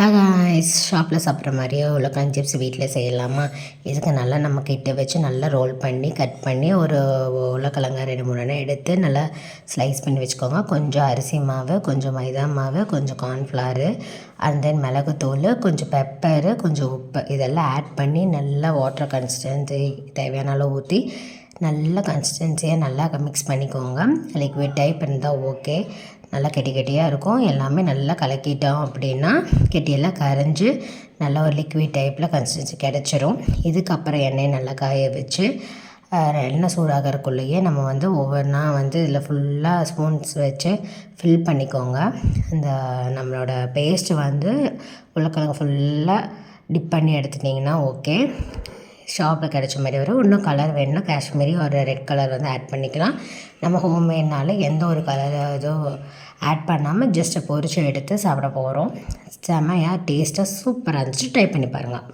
ஷாப்பில் சாப்பிட்ற மாதிரியே உருளைக்கிழங்கு சிப்ஸ் வீட்டில் செய்யலாமா? இதுக்கு நல்லா நம்ம கிட்ட வச்சு நல்லா ரோல் பண்ணி கட் பண்ணி ஒரு உருளைக்கிழங்க 2-3 எடுத்து நல்லா ஸ்லைஸ் பண்ணி வச்சுக்கோங்க. கொஞ்சம் அரிசி மாவு, கொஞ்சம் மைதா மாவு, கொஞ்சம் கார்ன்ஃப்ளவரு, அண்ட் தென் மிளகுத்தூள், கொஞ்சம் பெப்பரு, கொஞ்சம் உப்பு இதெல்லாம் ஆட் பண்ணி நல்லா வாட்டர் கன்சிஸ்டன்சி தேவையான அளவு ஊற்றி நல்லா கன்சிஸ்டன்சியாக நல்லா மிக்ஸ் பண்ணிக்கோங்க. லிக்விட் டைப் இருந்தால் ஓகே. நல்லா கெட்டியாக இருக்கும். எல்லாமே நல்லா கலக்கிட்டோம் அப்படின்னா கெட்டியெல்லாம் கரைஞ்சி நல்லா ஒரு லிக்விட் டைப்பில் கன்சிஸ்டன்சி கிடச்சிரும். இதுக்கப்புறம் எண்ணெயை நல்லா காய வச்சு எண்ணெய் சூடாகிறக்குள்ளேயே நம்ம ஒவ்வொன்றா இதில் ஃபுல்லாக ஸ்பூன்ஸ் வச்சு ஃபில் பண்ணிக்கோங்க. இந்த நம்மளோட பேஸ்ட்டு உருளைக்கிழங்கு ஃபுல்லாக டிப் பண்ணி எடுத்துட்டிங்கன்னா ஓகே. ஷாப்பில் கிடைச்ச மாதிரி வரும். இன்னும் கலர் வேணும்னா காஷ்மீரி ஒரு ரெட் கலர் ஆட் பண்ணிக்கலாம். நம்ம ஹோம்மேட்னால எந்த ஒரு கலர் இதுவும் ஆட் பண்ணாமல் ஜஸ்ட்டு பொரிச்சு எடுத்து சாப்பிட போகிறோம். செமையாக டேஸ்ட்டாக சூப்பராக இருந்துச்சு. ட்ரை பண்ணி பாருங்கள்.